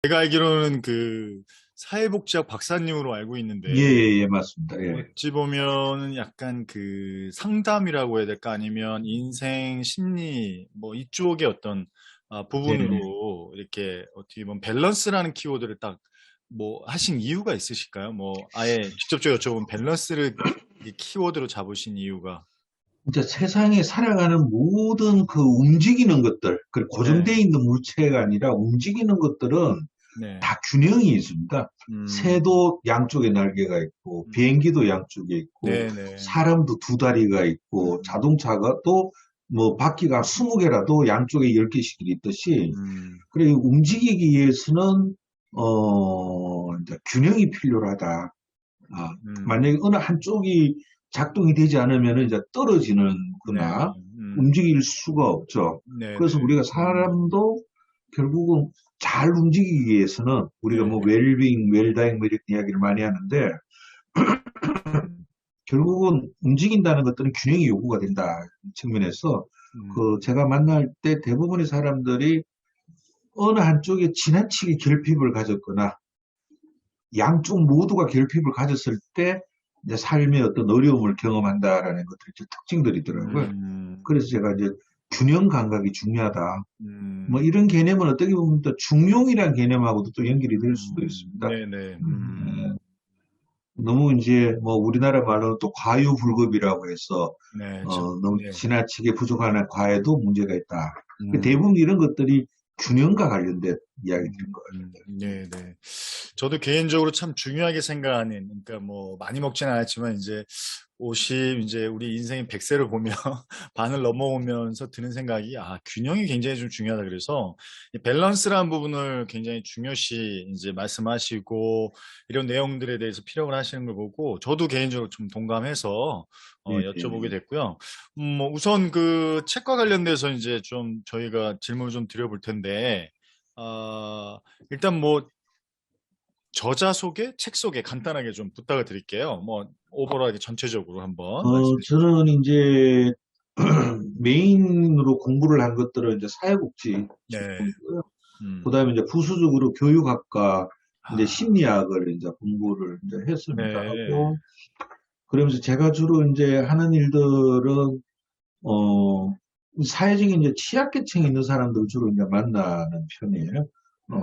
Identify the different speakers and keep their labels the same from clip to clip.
Speaker 1: 제가 알기로는 그 사회복지학 박사님으로 알고
Speaker 2: 예,
Speaker 1: 있는데,
Speaker 2: 예, 예, 맞습니다. 예.
Speaker 1: 어찌 보면은 약간 그 상담이라고 해야 될까? 아니면 인생 심리, 뭐 이쪽의 어떤
Speaker 2: 예.
Speaker 1: 부분으로 이렇게 어떻게 보면 밸런스라는 키워드를 딱 뭐 하신 이유가 있으실까요? 뭐 아예 직접적으로 여쭤보면 밸런스를 이 키워드로 잡으신 이유가.
Speaker 2: 진짜 세상에 살아가는 모든 그 움직이는 것들, 그 고정되어
Speaker 1: 네,
Speaker 2: 있는 물체가 아니라 움직이는 것들은
Speaker 1: 네,
Speaker 2: 다 균형이 있습니다.
Speaker 1: 음,
Speaker 2: 새도 양쪽에 날개가 있고,
Speaker 1: 음,
Speaker 2: 비행기도 양쪽에 있고,
Speaker 1: 네, 네,
Speaker 2: 사람도 두 다리가 있고,
Speaker 1: 음,
Speaker 2: 자동차가 또 뭐 바퀴가 20개라도 양쪽에 10개씩 있듯이,
Speaker 1: 음,
Speaker 2: 그래 움직이기 위해서는 이제 균형이 필요하다. 아,
Speaker 1: 음,
Speaker 2: 만약에 어느 한쪽이 작동이 되지 않으면 이제 떨어지는
Speaker 1: 네, 네,
Speaker 2: 거나 움직일 수가 없죠.
Speaker 1: 네,
Speaker 2: 그래서
Speaker 1: 네,
Speaker 2: 우리가 사람도 결국은 잘 움직이기 위해서는 우리가
Speaker 1: 네,
Speaker 2: 뭐 웰빙, 웰다잉 뭐 이렇게 이야기를 많이 하는데 결국은 움직인다는 것들은 균형이 요구가 된다 측면에서 그
Speaker 1: 음,
Speaker 2: 제가 만날 때 대부분의 사람들이 어느 한쪽에 지나치게 결핍을 가졌거나 양쪽 모두가 결핍을 가졌을 때 이제 삶의 어떤 어려움을 경험한다라는 것들이 특징들이더라고요.
Speaker 1: 음,
Speaker 2: 그래서 제가 이제 균형 감각이 중요하다. 뭐
Speaker 1: 음,
Speaker 2: 이런 개념은 어떻게 보면 또 중용이라는 개념하고도 또 연결이 될 수도 있습니다.
Speaker 1: 네, 네,
Speaker 2: 예, 너무 이제 뭐 우리나라 말로 또 과유불급이라고 해서
Speaker 1: 네, 참,
Speaker 2: 너무
Speaker 1: 네,
Speaker 2: 지나치게 부족한 과에도 문제가 있다.
Speaker 1: 음,
Speaker 2: 대부분 이런 것들이 균형과 관련된 이야기들인 것
Speaker 1: 네, 네. 저도 개인적으로 참 중요하게 생각하는, 그러니까 뭐 많이 먹지는 않았지만 이제 50, 이제 우리 인생의 100세를 보면 반을 넘어오면서 드는 생각이, 균형이 굉장히 좀 중요하다. 그래서 이 밸런스라는 부분을 굉장히 중요시 이제 말씀하시고 이런 내용들에 대해서 피력을 하시는 걸 보고 저도 개인적으로 좀 동감해서 여쭤보게
Speaker 2: 같아요.
Speaker 1: 됐고요. 뭐 우선 그 책과 관련돼서 이제 좀 저희가 질문을 좀 드려볼 텐데, 일단 뭐 저자 소개, 책 소개 간단하게 좀 부탁을 드릴게요. 뭐 오버롤하게 전체적으로 한번 말씀해 주시죠.
Speaker 2: 저는 이제 메인으로 공부를 한 것들은 이제 사회복지
Speaker 1: 네.
Speaker 2: 전공이고요. 그
Speaker 1: 음.
Speaker 2: 다음에 이제 부수적으로 교육학과, 이제
Speaker 1: 아,
Speaker 2: 심리학을 이제 공부를 이제 했습니다.
Speaker 1: 네.
Speaker 2: 하고, 그러면서 제가 주로 이제 하는 일들은, 어, 사회적인 이제 취약계층에 있는 사람들을 주로 이제 만나는 편이에요.
Speaker 1: 음.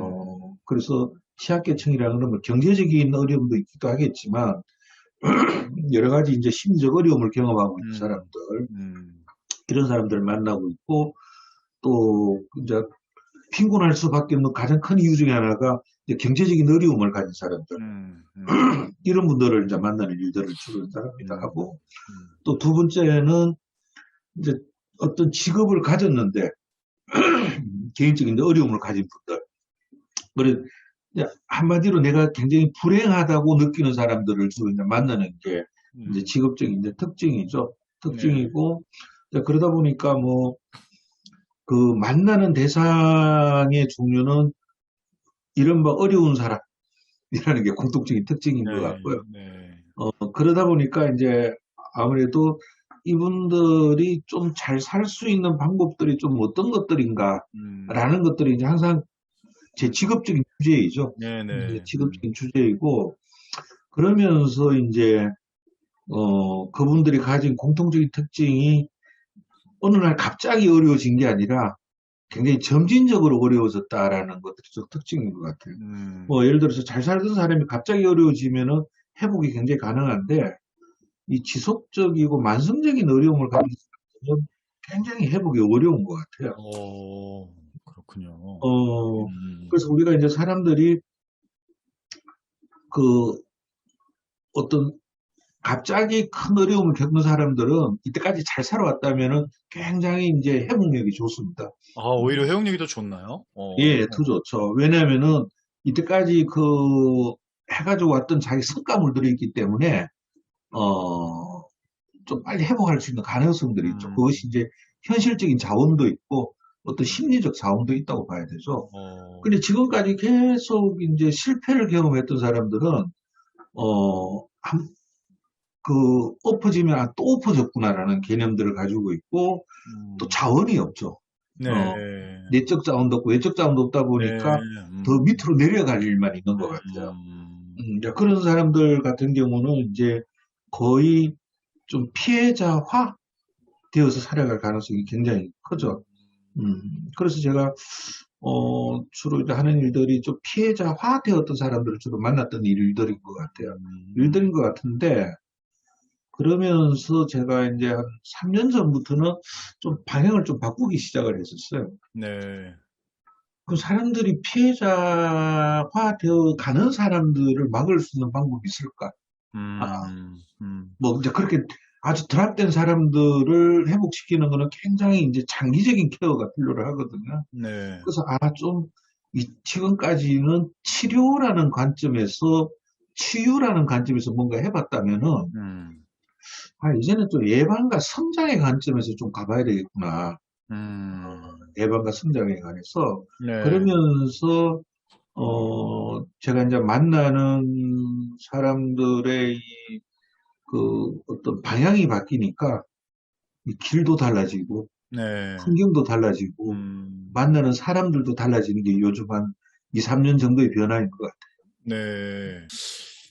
Speaker 2: 그래서 취약계층이라는 건 뭐 경제적인 어려움도 있기도 하겠지만, 여러 가지 이제 심리적 어려움을 경험하고 있는
Speaker 1: 음.
Speaker 2: 사람들,
Speaker 1: 음.
Speaker 2: 이런 사람들을 만나고 있고, 또, 이제 빈곤할 수밖에 없는 가장 큰 이유 중에 하나가 이제 경제적인 어려움을 가진 사람들,
Speaker 1: 음. 음.
Speaker 2: 이런 분들을 이제 만나는 일들을 주로 이제 합니다.
Speaker 1: 음.
Speaker 2: 하고,
Speaker 1: 음.
Speaker 2: 또 두 번째는 이제 어떤 직업을 가졌는데, 개인적인 어려움을 가진 분들. 그래, 이제 한마디로 내가 굉장히 불행하다고 느끼는 사람들을 주로 이제 만나는 게 이제
Speaker 1: 음.
Speaker 2: 직업적인 이제 특징이죠.
Speaker 1: 네.
Speaker 2: 특징이고, 이제 그러다 보니까 뭐, 그 만나는 대상의 종류는 이른바 어려운 사람이라는 게 공통적인 특징인 것
Speaker 1: 네.
Speaker 2: 같고요.
Speaker 1: 네.
Speaker 2: 그러다 보니까 이제 아무래도 이분들이 좀 잘 살 수 있는 방법들이 좀 어떤
Speaker 1: 음.
Speaker 2: 것들인가라는 것들이 이제 항상 제 직업적인 주제이죠.
Speaker 1: 네,
Speaker 2: 이제
Speaker 1: 네.
Speaker 2: 직업적인 주제이고, 그러면서 이제, 그분들이 가진 공통적인 특징이 어느 날 갑자기 어려워진 게 아니라 굉장히 점진적으로 어려워졌다라는 것들이 좀 특징인 것 같아요.
Speaker 1: 음.
Speaker 2: 뭐 예를 들어서 잘 살던 사람이 갑자기 어려워지면은 회복이 굉장히 가능한데 이 지속적이고 만성적인 어려움을 가진 사람들은 굉장히 회복이 어려운 것 같아요.
Speaker 1: 그렇군요.
Speaker 2: 어,
Speaker 1: 음.
Speaker 2: 그래서 우리가 이제 사람들이 그 어떤 갑자기 큰 어려움을 겪는 사람들은 이때까지 잘 살아왔다면은 굉장히 이제 회복력이 좋습니다.
Speaker 1: 오히려 회복력이 더 좋나요?
Speaker 2: 예, 더 좋죠. 왜냐하면은 이때까지 그 해가지고 왔던 자기 성과물들이 있기 때문에 어, 좀 빨리 회복할 수 있는 가능성들이 있죠.
Speaker 1: 음.
Speaker 2: 그것이 이제 현실적인 자원도 있고 어떤 심리적 자원도 있다고 봐야 되죠.
Speaker 1: 어.
Speaker 2: 근데 지금까지 계속 이제 실패를 경험했던 사람들은 그 엎어지면 또 엎어졌구나라는 개념들을 가지고 있고 또
Speaker 1: 음.
Speaker 2: 자원이 없죠.
Speaker 1: 네.
Speaker 2: 내적 자원도 없고 외적 자원도 없다
Speaker 1: 네.
Speaker 2: 보니까 더 밑으로 내려갈 일만 있는 것 같아요. 이제 그런 사람들 같은 경우는 이제 거의 좀 피해자화 되어서 살아갈 가능성이 굉장히 크죠. 그래서 제가 주로 이제 하는 일들이 좀 피해자화 되었던 사람들을 주로 만났던 일들인 것 같아요. 일들인 것 같은데, 그러면서 제가 이제 한 3년 전부터는 좀 방향을 좀 바꾸기 시작을 했었어요.
Speaker 1: 네.
Speaker 2: 그 사람들이 피해자화 되어 가는 사람들을 막을 수 있는 방법이 있을까? 아, 뭐 이제 그렇게 아주 드랍된 사람들을 회복시키는 거는 굉장히 이제 장기적인 케어가 필요를 하거든요.
Speaker 1: 네.
Speaker 2: 그래서 좀 지금까지는 치료라는 관점에서 치유라는 관점에서 뭔가 해봤다면은
Speaker 1: 음.
Speaker 2: 이제는 좀 예방과 성장의 관점에서 좀 가봐야 되겠구나. 예방과 성장에 관해서
Speaker 1: 네.
Speaker 2: 그러면서 제가 이제 만나는 사람들의 그 어떤 방향이 바뀌니까 이 길도 달라지고
Speaker 1: 네.
Speaker 2: 풍경도 달라지고
Speaker 1: 음.
Speaker 2: 만나는 사람들도 달라지는 게 요즘 한 2, 3년 정도의 변화인 것 같아요.
Speaker 1: 네.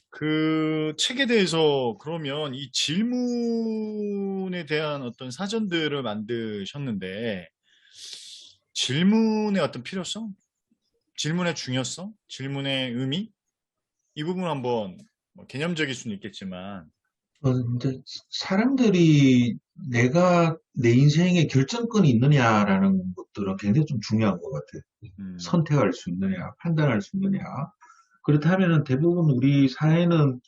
Speaker 1: 그 책에 대해서 그러면 이 질문에 대한 어떤 사전들을 만드셨는데, 질문의 어떤 필요성? 질문의 중요성? 질문의 의미? 이 부분 한번 뭐 개념적일 수는 있겠지만,
Speaker 2: 이제 사람들이 내가 내 인생에 결정권이 있느냐라는 것들은 굉장히 좀 중요한 것 같아요.
Speaker 1: 음,
Speaker 2: 선택할 수 있느냐, 판단할 수 있느냐. 그렇다면 대부분 우리 사회는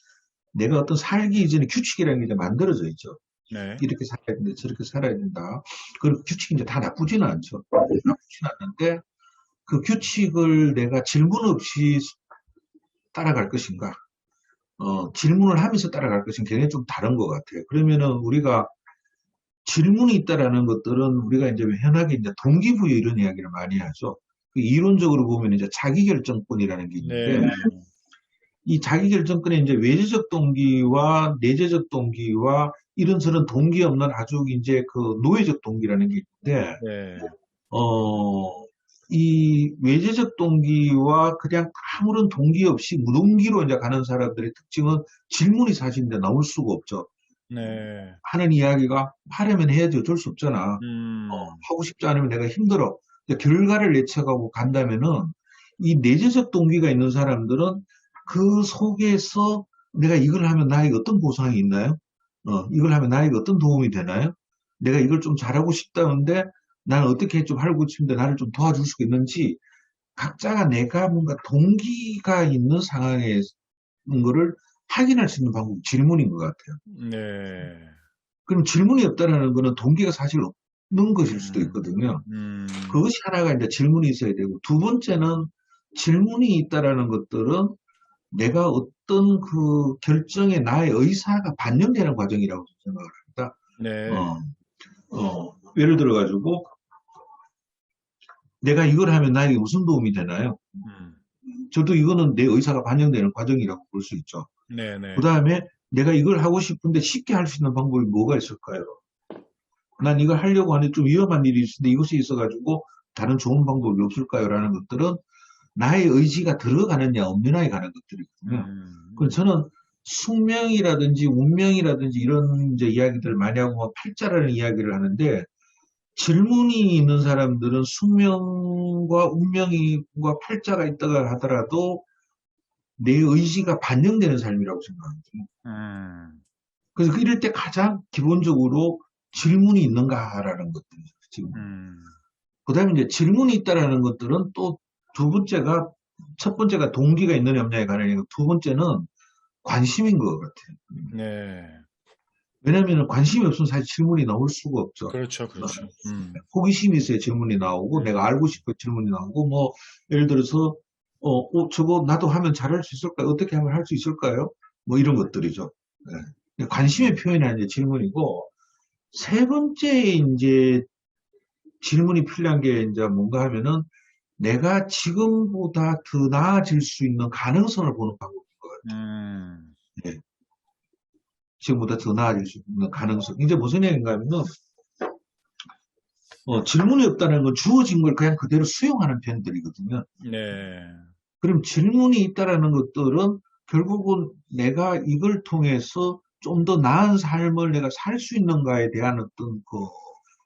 Speaker 2: 내가 어떤 살기 이전에 규칙이라는 게 이제 만들어져 있죠.
Speaker 1: 네,
Speaker 2: 이렇게 살아야 된다, 저렇게 살아야 된다. 그 규칙이 이제 다 나쁘지는 않죠. 나쁘지는 않는데 그 규칙을 내가 질문 없이 따라갈 것인가? 질문을 하면서 따라갈 것은 굉장히 좀 다른 것 같아요. 그러면은 우리가 질문이 있다라는 것들은 우리가 이제 흔하게 이제 동기부여 이런 이야기를 많이 하죠. 그 이론적으로 보면 이제 자기결정권이라는 게 있는데
Speaker 1: 네,
Speaker 2: 이 자기결정권의 이제 외재적 동기와 내재적 동기와 이런저런 동기 없는 아주 이제 그 노예적 동기라는 게 있는데
Speaker 1: 네,
Speaker 2: 어, 이 외재적 동기와 그냥 아무런 동기 없이 무동기로 이제 가는 사람들의 특징은 질문이 사실 이제 나올 수가 없죠.
Speaker 1: 네,
Speaker 2: 하는 이야기가 하려면 해야지 어쩔 수 없잖아.
Speaker 1: 음,
Speaker 2: 하고 싶지 않으면 내가 힘들어. 근데 결과를 예측하고 간다면은 이 내재적 동기가 있는 사람들은 그 속에서 내가 이걸 하면 나에게 어떤 보상이 있나요? 이걸 하면 나에게 어떤 도움이 되나요? 내가 이걸 좀 잘하고 싶다는데 나는 어떻게 좀 하고 싶은데 나를 좀 도와줄 수가 있는지 각자가 내가 뭔가 동기가 있는 상황에 있는 거를 확인할 수 있는 방법이 질문인 것 같아요.
Speaker 1: 네,
Speaker 2: 그럼 질문이 없다라는 거는 동기가 사실 없는 것일 수도
Speaker 1: 음,
Speaker 2: 있거든요.
Speaker 1: 음,
Speaker 2: 그것이 하나가 이제 질문이 있어야 되고, 두 번째는 질문이 있다라는 것들은 내가 어떤 그 결정에 나의 의사가 반영되는 과정이라고 생각을 합니다.
Speaker 1: 네,
Speaker 2: 어, 예를 들어가지고, 내가 이걸 하면 나에게 무슨 도움이 되나요?
Speaker 1: 음,
Speaker 2: 저도 이거는 내 의사가 반영되는 과정이라고 볼 수 있죠.
Speaker 1: 네,
Speaker 2: 그
Speaker 1: 네,
Speaker 2: 다음에 내가 이걸 하고 싶은데 쉽게 할 수 있는 방법이 뭐가 있을까요? 난 이걸 하려고 하는데 좀 위험한 일이 있는데 이것이 있어가지고 다른 좋은 방법이 없을까요? 라는 것들은 나의 의지가 들어가느냐 없느냐에 관한 것들이거든요. 그래서
Speaker 1: 음,
Speaker 2: 저는 숙명이라든지 운명이라든지 이런 이제 이야기들을 많이 하고 막 팔자라는 이야기를 하는데 질문이 있는 사람들은 숙명과 운명과 팔자가 있다가 하더라도 내 의지가 반영되는 삶이라고 생각합니다.
Speaker 1: 음,
Speaker 2: 그래서 이럴 때 가장 기본적으로 질문이 있는가라는 것들이죠. 지금.
Speaker 1: 음,
Speaker 2: 그 다음에 이제 질문이 있다라는 것들은 또 두 번째가, 첫 번째가 동기가 있느냐 없느냐에 관한 얘기고 두 번째는 관심인 것 같아요.
Speaker 1: 네,
Speaker 2: 왜냐하면 관심이 없으면 사실 질문이 나올 수가 없죠.
Speaker 1: 그렇죠, 그렇죠,
Speaker 2: 호기심이 있어야 질문이 나오고 내가 알고 싶어 질문이 나오고 뭐 예를 들어서 저거 나도 하면 잘할 수 있을까요? 어떻게 하면 할 수 있을까요? 뭐 이런 것들이죠. 네. 관심의 표현이 이제 질문이고 세 번째 이제 질문이 필요한 게 이제 뭔가 하면은 내가 지금보다 더 나아질 수 있는 가능성을 보는 방법인 것
Speaker 1: 음,
Speaker 2: 같아요. 네. 지금보다 더 나아질 수 있는 가능성. 이제 무슨 얘기인가 하면은 질문이 없다는 건 주어진 걸 그냥 그대로 수용하는 편들이거든요.
Speaker 1: 네,
Speaker 2: 그럼 질문이 있다라는 것들은 결국은 내가 이걸 통해서 좀 더 나은 삶을 내가 살 수 있는가에 대한 어떤 그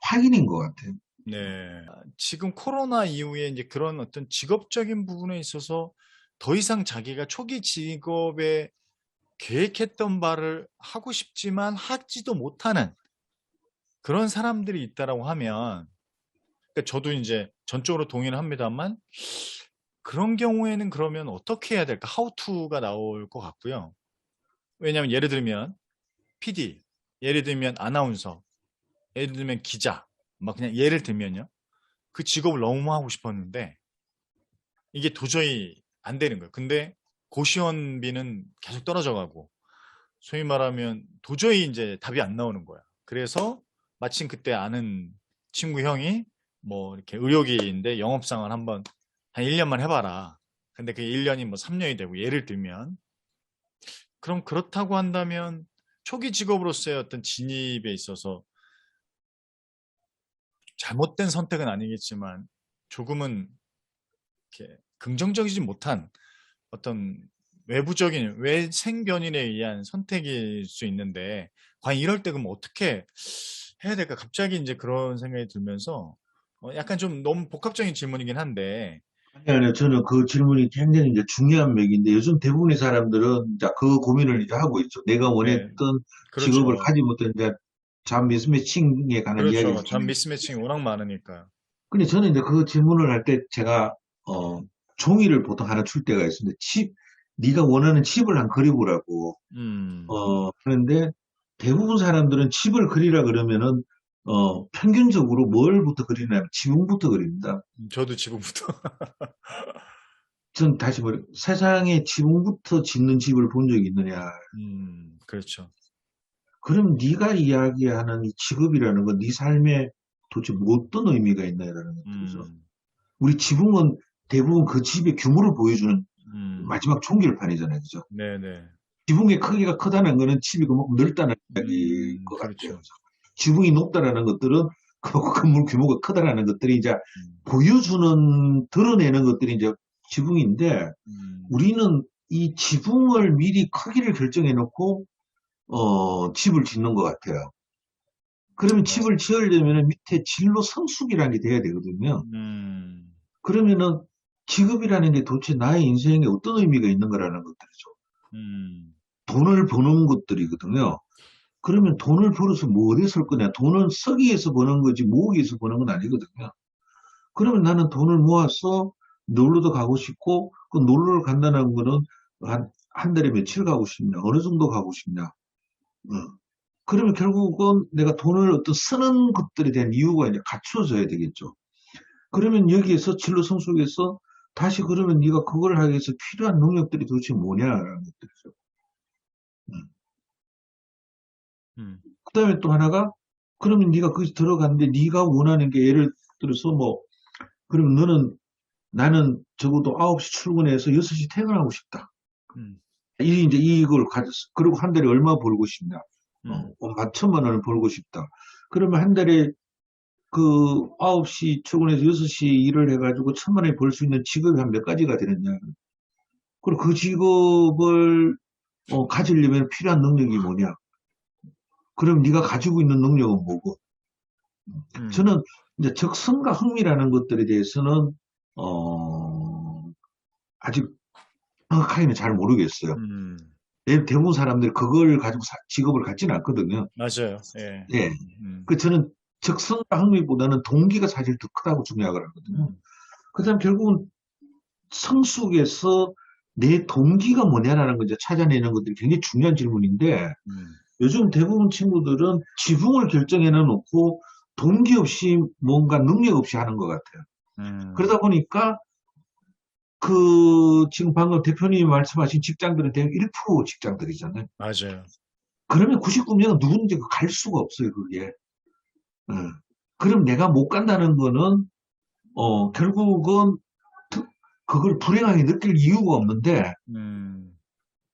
Speaker 2: 확인인 것 같아요.
Speaker 1: 네. 지금 코로나 이후에 이제 그런 어떤 직업적인 부분에 있어서 더 이상 자기가 초기 직업에 계획했던 바를 하고 싶지만 하지도 못하는 그런 사람들이 있다라고 하면, 그러니까 저도 이제 전적으로 동의를 합니다만, 그런 경우에는 그러면 어떻게 해야 될까? How to가 나올 것 같고요. 왜냐하면 예를 들면 PD, 예를 들면 아나운서, 예를 들면 기자, 막 그냥 예를 들면요. 그 직업을 너무 하고 싶었는데 이게 도저히 안 되는 거예요. 근데 고시원비는 계속 떨어져 가고 소위 말하면 도저히 이제 답이 안 나오는 거야. 그래서 마침 그때 아는 친구 형이 뭐 이렇게 의료기인데 영업상을 한번 한 1년만 해봐라. 근데 그 1년이 뭐 3년이 되고 예를 들면 그럼 그렇다고 한다면 초기 직업으로서의 어떤 진입에 있어서 잘못된 선택은 아니겠지만 조금은 이렇게 긍정적이지 못한 어떤 외부적인 외생변인에 의한 선택일 수 있는데 과연 이럴 때 그럼 어떻게 해야 될까? 갑자기 이제 그런 생각이 들면서 약간 좀 너무 복합적인 질문이긴 한데
Speaker 2: 아니요, 저는 그 질문이 굉장히 이제 중요한 맥인데 요즘 대부분의 사람들은 이제 그 고민을 이제 하고 있죠. 내가
Speaker 1: 네,
Speaker 2: 원했던 직업을
Speaker 1: 그렇죠.
Speaker 2: 가지 못한 이제 잡 미스매칭에 관한 이야기를
Speaker 1: 그렇죠. 잠
Speaker 2: 하는.
Speaker 1: 미스매칭이 워낙 많으니까요.
Speaker 2: 근데 저는 이제 그 질문을 할 때 제가 어, 종이를 보통 하나 줄 때가 있습니다. 네가 원하는 칩을 한 그려보라고.
Speaker 1: 음,
Speaker 2: 그런데 대부분 사람들은 칩을 그리라 그러면은 평균적으로 뭘부터 그리냐면 지붕부터 그립니다.
Speaker 1: 저도 지금부터.
Speaker 2: 전 다시 말해 세상에 지붕부터 짓는 집을 본 적이 있느냐?
Speaker 1: 그렇죠.
Speaker 2: 그럼 네가 이야기하는 이 직업이라는 건 네 삶에 도대체 뭐 어떤 의미가 있나라는 것들이죠.
Speaker 1: 음,
Speaker 2: 우리 지붕은 대부분 그 집의 규모를 보여주는
Speaker 1: 음,
Speaker 2: 마지막 종결판이잖아요. 그죠?
Speaker 1: 네네.
Speaker 2: 지붕의 크기가 크다는 거는 집이 그만큼 넓다는 이야기일 것 같아요.
Speaker 1: 그렇죠.
Speaker 2: 그죠? 지붕이 높다라는 것들은 그 건물 규모가 크다라는 것들이 이제
Speaker 1: 음,
Speaker 2: 보여주는, 드러내는 것들이 이제 지붕인데
Speaker 1: 음,
Speaker 2: 우리는 이 지붕을 미리 크기를 결정해 놓고 집을 짓는 것 같아요. 그러면
Speaker 1: 네.
Speaker 2: 집을 지으려면 밑에 진로 성숙이라는 게 돼야 되거든요.
Speaker 1: 음,
Speaker 2: 그러면은 직업이라는 게 도대체 나의 인생에 어떤 의미가 있는 거라는 것들이죠.
Speaker 1: 음,
Speaker 2: 돈을 버는 것들이거든요. 그러면 돈을 벌어서 뭐 어디에 쓸 거냐? 돈은 쓰기 위해서 버는 거지 모으기 위해서 버는 건 아니거든요. 그러면 나는 돈을 모아서 놀러도 가고 싶고 그 놀러를 간다는 거는 한 달에 며칠 가고 싶냐? 어느 정도 가고 싶냐? 어. 그러면 결국은 내가 돈을 어떤 쓰는 것들에 대한 이유가 이제 갖춰져야 되겠죠. 그러면 여기에서 진로 성숙에서 다시 그러면 네가 그걸 하기 위해서 필요한 능력들이 도대체 뭐냐라는 것들이죠.
Speaker 1: 음,
Speaker 2: 그다음에 또 하나가 그러면 네가 거기서 들어갔는데 네가 원하는 게 예를 들어서 뭐 그럼 너는 나는 적어도 9시 출근해서 6시 퇴근하고 싶다.
Speaker 1: 음,
Speaker 2: 이 이제 이걸 가졌어. 그리고 한 달에 얼마 벌고 싶냐?
Speaker 1: 음,
Speaker 2: 만 천만 원을 벌고 싶다. 그러면 한 달에 그 9시 출근해서 6시 일을 해가지고 천만 원이 벌 수 있는 직업이 한 몇 가지가 되느냐. 그리고 그 직업을 가지려면 필요한 능력이 뭐냐? 그럼 네가 가지고 있는 능력은 뭐고?
Speaker 1: 음,
Speaker 2: 저는 이제 적성과 흥미라는 것들에 대해서는 어, 아직 정확하게는 잘 모르겠어요.
Speaker 1: 음.
Speaker 2: 대부분 사람들이 그걸 가지고 직업을 갖지는 않거든요.
Speaker 1: 맞아요. 예.
Speaker 2: 예.
Speaker 1: 음,
Speaker 2: 그 저는 적성과 흥미보다는 동기가 사실 더 크다고 생각을 하거든요.
Speaker 1: 음,
Speaker 2: 그다음 결국은 성숙에서 내 동기가 뭐냐라는 걸 이제 찾아내는 것들이 굉장히 중요한 질문인데
Speaker 1: 음,
Speaker 2: 요즘 대부분 친구들은 지붕을 결정해 놓고 동기 없이 뭔가 능력 없이 하는 것 같아요.
Speaker 1: 음,
Speaker 2: 그러다 보니까 그 지금 방금 대표님이 말씀하신 직장들은 대략 1% 직장들이잖아요.
Speaker 1: 맞아요.
Speaker 2: 그러면 99명은 누구든지 갈 수가 없어요, 그게. 어. 그럼 내가 못 간다는 거는 결국은 그걸 불행하게 느낄 이유가 없는데
Speaker 1: 음,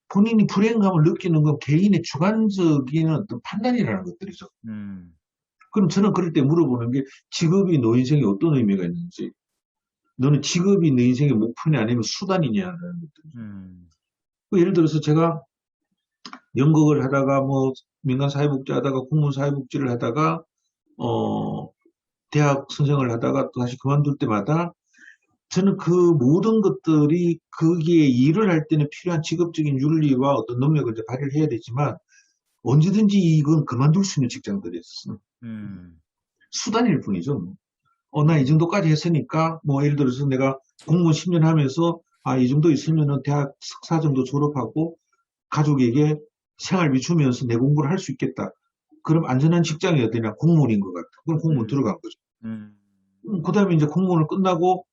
Speaker 2: 본인이 불행감을 느끼는 건 개인의 주관적인 어떤 판단이라는 것들이죠.
Speaker 1: 음,
Speaker 2: 그럼 저는 그럴 때 물어보는 게 직업이 너 인생에 어떤 의미가 있는지, 너는 직업이 내 인생의 목표냐 아니면 수단이냐라는 것들.
Speaker 1: 음,
Speaker 2: 예를 들어서 제가 연극을 하다가 뭐 민간 사회복지 하다가 공무원 사회복지를 하다가 어 대학 선생을 하다가 또 다시 그만둘 때마다 저는 그 모든 것들이 거기에 일을 할 때는 필요한 직업적인 윤리와 어떤 능력을 이제 발휘를 해야 되지만 언제든지 이건 그만둘 수 있는 직장들이었어.
Speaker 1: 음,
Speaker 2: 수단일 뿐이죠. 뭐. 나 이 정도까지 했으니까 뭐 예를 들어서 내가 공무원 10년 하면서 이 정도 있으면은 대학 석사 정도 졸업하고 가족에게 생활비 주면서 내 공부를 할 수 있겠다. 그럼 안전한 직장이 어디냐? 공무원인 것 같아. 그럼 공무원
Speaker 1: 음,
Speaker 2: 들어간 거죠.
Speaker 1: 음,
Speaker 2: 그 다음에 이제 공무원을 끝나고,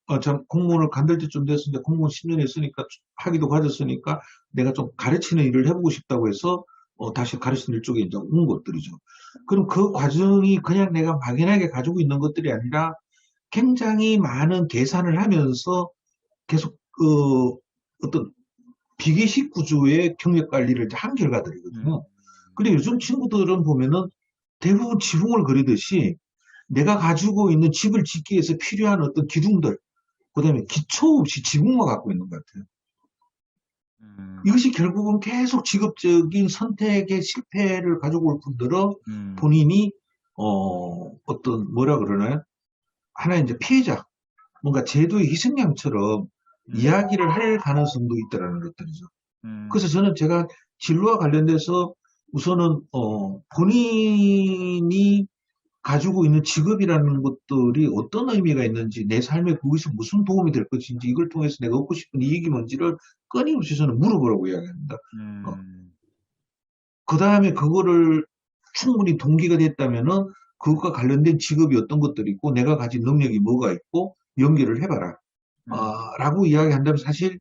Speaker 2: 공무원을 간들 때쯤 됐을 때 공무원 10년 했으니까, 학위도 가졌으니까 내가 좀 가르치는 일을 해보고 싶다고 해서, 다시 가르치는 일 쪽에 이제 온 것들이죠. 그럼 그 과정이 그냥 내가 막연하게 가지고 있는 것들이 아니라 굉장히 많은 계산을 하면서 계속, 어떤 비계식 구조의 경력 관리를 이제 한
Speaker 1: 음,
Speaker 2: 결과들이거든요. 근데 요즘 친구들은 보면은 대부분 지붕을 그리듯이 내가 가지고 있는 집을 짓기 위해서 필요한 어떤 기둥들, 그 다음에 기초 없이 지붕만 갖고 있는 것 같아요.
Speaker 1: 음,
Speaker 2: 이것이 결국은 계속 직업적인 선택의 실패를 가지고 올 뿐더러
Speaker 1: 음,
Speaker 2: 본인이, 어떤, 뭐라 그러나요? 하나의 이제 피해자, 뭔가 제도의 희생양처럼
Speaker 1: 음,
Speaker 2: 이야기를 할 가능성도 있다라는 것들이죠. 그래서
Speaker 1: 음,
Speaker 2: 저는 제가 진로와 관련돼서 우선은, 본인이 가지고 있는 직업이라는 것들이 어떤 의미가 있는지, 내 삶에 그것이 무슨 도움이 될 것인지, 이걸 통해서 내가 얻고 싶은 이익이 뭔지를 끊임없이 저는 물어보라고 이야기합니다. 어,
Speaker 1: 음,
Speaker 2: 그 다음에 그거를 충분히 동기가 됐다면은 그것과 관련된 직업이 어떤 것들이 있고, 내가 가진 능력이 뭐가 있고, 연결을 해봐라.
Speaker 1: 음,
Speaker 2: 라고 이야기한다면 사실,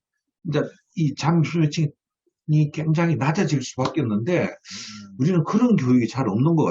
Speaker 2: 이제 이 잠수명층이 굉장히 낮아질 수밖에 없는데,
Speaker 1: 음.
Speaker 2: 우리는 그런 교육이 잘 없는 것 같아요.